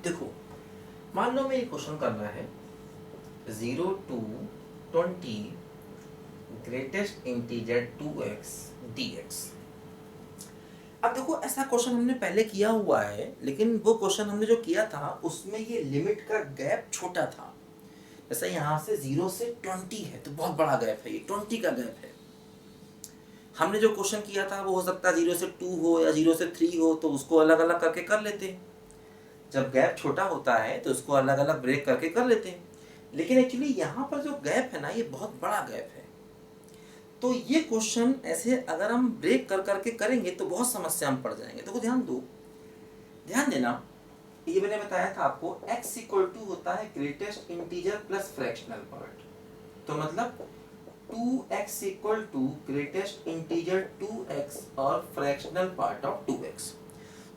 देखो, मान लो मैं ये क्वेश्चन करना है 0 to 20 greatest integer 2x dx। अब देखो, ऐसा क्वेश्चन हमने पहले किया हुआ है, लेकिन वो क्वेश्चन हमने जो किया था उसमें ये लिमिट का गैप छोटा था। जैसे यहाँ से 0 से 20 है तो बहुत बड़ा गैप है, ये 20 का गैप है। हमने जो क्वेश्चन किया था वो हो सकता है 0 से 2 हो या 0 से 3 हो, तो उसको अलग अलग करके कर लेते हैं। जब गैप छोटा होता है तो उसको अलग अलग ब्रेक करके कर लेते हैं। लेकिन एक्चुअली यहाँ पर जो गैप है ना, ये बहुत बड़ा गैप है। तो ये क्वेश्चन ऐसे अगर हम ब्रेक कर करके करेंगे तो बहुत समस्या में पड़ जाएंगे। तो ध्यान दो, ध्यान देना, ये मैंने बताया था आपको x इक्वल टू होता है greatest integer plus fractional part. तो मतलब 2x equal to greatest integer 2x और फ्रैक्शनल पार्ट ऑफ 2x।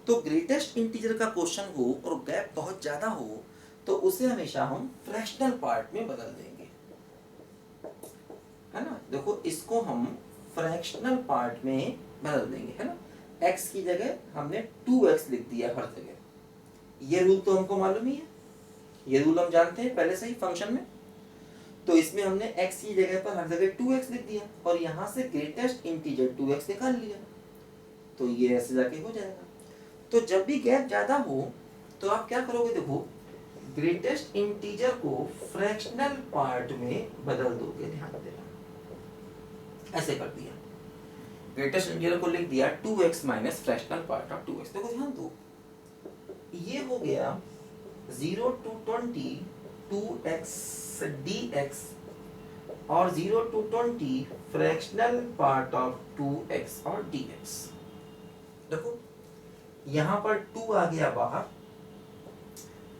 तो ग्रेटेस्ट इंटीजर का क्वेश्चन हो और गैप बहुत ज्यादा हो तो उसे हमेशा हम फ्रैक्शनल पार्ट में बदल देंगे, है ना। देखो, इसको हम फ्रैक्शनल पार्ट में बदल देंगे, है ना। x की जगह हमने 2x लिख दिया हर जगह। ये रूल तो हमको मालूम ही है, ये रूल हम जानते हैं पहले से ही फंक्शन में। तो इसमें हमने x की जगह पर हर जगह 2x लिख दिया और यहाँ से ग्रेटेस्ट इंटीजर 2x निकाल लिया, तो ये ऐसे जाके हो जाएगा। तो जब भी गैप ज्यादा हो तो आप क्या करोगे, देखो ग्रेटेस्ट इंटीजर को फ्रैक्शनल पार्ट में बदल दोगे। ध्यान देना, ऐसे कर दिया, ग्रेटेस्ट इंटीजर को लिख दिया 2x minus fractional part of 2x। देखो ध्यान दो, ये हो गया 0 to 20 2x dx और 0 to 20 fractional part of 2x और dx। देखो, यहां पर 2 आ गया बाहर,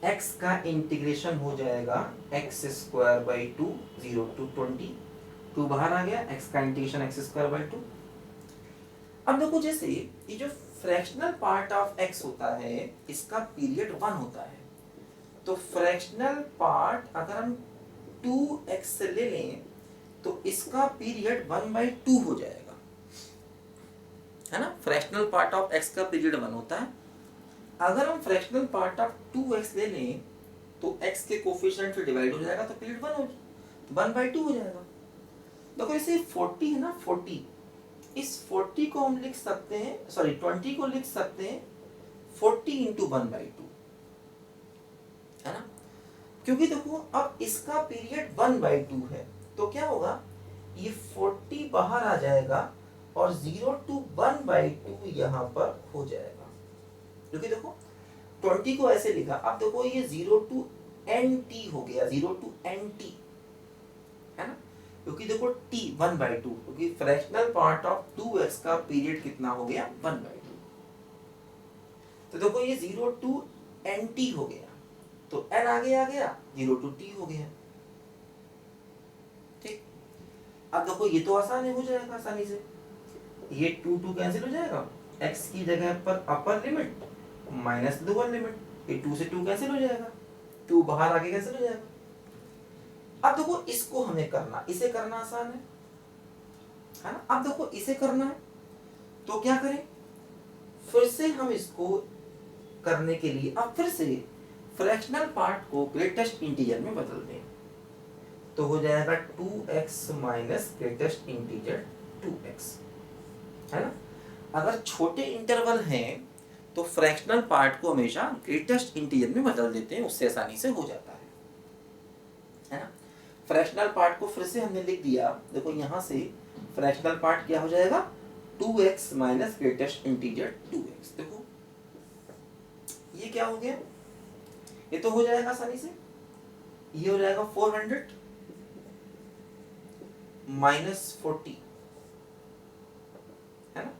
x का इंटीग्रेशन हो जाएगा x स्क्वायर बाई 2 0 to 20, 2 बाहर आ गया, x का इंटीग्रेशन x स्क्वायर बाई 2। अब देखो, जैसे ये जो फ्रैक्शनल पार्ट ऑफ x होता है इसका पीरियड 1 होता है, तो फ्रैक्शनल पार्ट अगर हम 2x से ले लें तो इसका पीरियड 1/2 हो जाएगा, है ना। फ्रैक्शनल पार्ट ऑफ x का पीरियड 1 होता है। अगर हम फ्रैक्शनल पार्ट ऑफ 2x ले लें तो x के कोफिशिएंट से डिवाइड हो जाएगा तो पीरियड 1/2 हो जाएगा। देखो, इसे 40 है ना, 40, इस 40 को हम लिख सकते हैं, सॉरी 20 को लिख सकते हैं 40 इंटू 1/2, है ना। क्योंकि देखो, अब इसका पीरियड 1/2 है तो क्या होगा, ये 40 बाहर आ जाएगा और 0 to 1/2 यहाँ पर हो जाएगा। क्योंकि देखो 20 को ऐसे लिखा, अब देखो ये 0 to nt हो गया, 0 to nt, है ना। क्योंकि देखो t 1/2, क्योंकि फ्रैक्शनल पार्ट ऑफ 2x का पीरियड कितना हो गया, 1/2। तो देखो ये 0 to nt हो गया, तो n आगे आ गया, 0 to t हो गया। ठीक, अब देखो ये तो आसान हो जाएगा आसानी से, ये 2 कैंसिल हो जाएगा, x की जगह पर upper limit minus lower limit, ये 2 से 2 कैंसिल हो जाएगा, 2 बाहर आके कैंसिल हो जाएगा। अब देखो इसको हमें करना, इसे करना आसान है ना। अब देखो इसे करना है तो क्या करें, फिर से हम इसको करने के लिए अब फिर से फ्रैक्शनल पार्ट को ग्रेटेस्ट इंटीजर में बदल दें, तो हो जाएगा 2x minus greatest integer 2x, है ना। अगर छोटे इंटरवल हैं तो फ्रैक्शनल पार्ट को हमेशा ग्रेटेस्ट इंटीजर में बदल देते हैं, उससे आसानी से हो जाता है ना। फ्रैक्शनल पार्ट को फिर से हमने लिख दिया, देखो यहां से फ्रैक्शनल पार्ट क्या हो जाएगा, 2x minus greatest integer 2x। देखो ये क्या हो गया, ये तो हो जाएगा आसानी से, ये हो जाएगा 400 माइनस 40, है ना।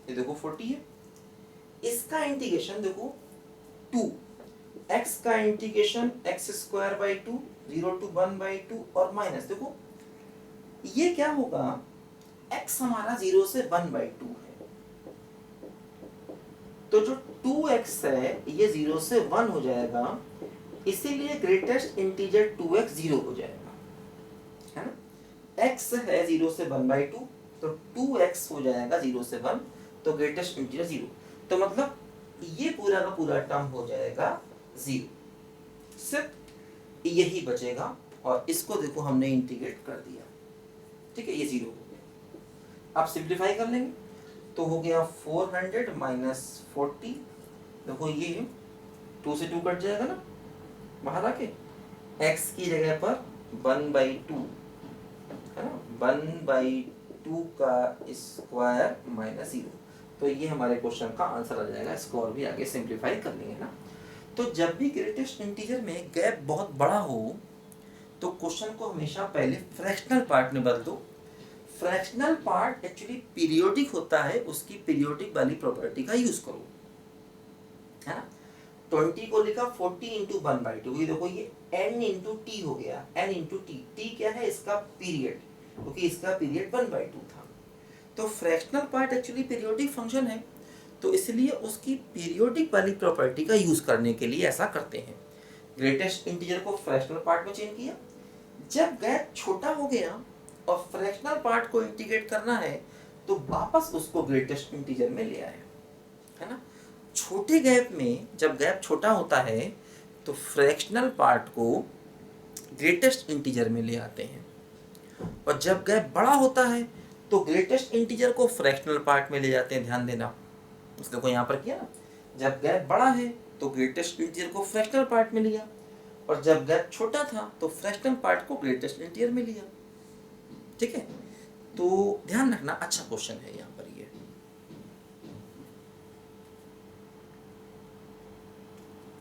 ये देखो 40 है, इसका इंटीग्रेशन देखो 2, x का integration x square by 2 0 to 1/2 और माइनस, देखो ये क्या होगा, x हमारा 0 से 1/2 है, तो जो 2x है ये 0 से 1 हो जाएगा, इसीलिए ग्रेटेस्ट इंटीजर 2x 0 हो जाएगा, है ना। x है 0 से 1/2 तो 2x हो जाएगा 0 से 1, तो ग्रेटेस्ट इंटीजर 0, तो मतलब ये पूरा का पूरा टर्म हो जाएगा 0, सिर्फ यही बचेगा और इसको देखो हमने इंटीग्रेट कर दिया, ठीक है, ये 0 हो गया। अब सिंप्लीफाई कर लेंगे तो हो गया 400 माइनस 40, देखो ये 2 से 2 कट जाएगा ना बाहर आके, x की जगह पर 1/2 है ना, 1/2 का स्क्वायर माइनस 0। तो ये हमारे क्वेश्चन का आंसर आ जाएगा। इसको और भी आगे सिंप्लीफाई कर लेंगे ना। तो जब भी ग्रेटेस्ट इंटीजर में गैप बहुत बड़ा हो तो क्वेश्चन को हमेशा पहले फ्रैक्शनल पार्ट में बदल दो। फ्रैक्शनल पार्ट एक्चुअली पीरियोडिक होता है, उसकी पीरियोडिक वाली प्रॉपर्टी का यूज करो, है ना। 20 को लिखा 40 इंटू 1/2, ये देखो ये n इंटू टी हो गया, n इंटू टी, टी क्या है इसका पीरियड, क्योंकि इसका पीरियड 1/2 था। तो fractional part actually periodic function है, तो इसलिए उसकी पीरियोडिक वाली प्रॉपर्टी का यूज करने के लिए ऐसा करते हैं। ग्रेटेस्ट इंटीजर को फ्रैक्शनल पार्ट में चेंज किया, जब गैप छोटा हो गया और फ्रैक्शनल पार्ट को इंटीग्रेट करना है तो वापस उसको ग्रेटेस्ट इंटीजर में ले आए, है ना। छोटे गैप में जब गैप छोटा होता है तो फ्रैक्शनल पार्ट को ग्रेटेस्ट इंटीजर में ले आते हैं, और जब गैप बड़ा होता है तो ग्रेटेस्ट इंटीजर को फ्रैक्शनल पार्ट में ले जाते हैं। ध्यान देना, उसको को यहाँ पर किया ना, जब गैप बड़ा है तो ग्रेटेस्ट इंटीजर को फ्रैक्शनल पार्ट में लिया, और जब गैप छोटा था तो फ्रैक्शनल पार्ट को ग्रेटेस्ट इंटीजर में लिया, ठीक है। तो ध्यान रखना, अच्छा क्वेश्चन है यहाँ पर।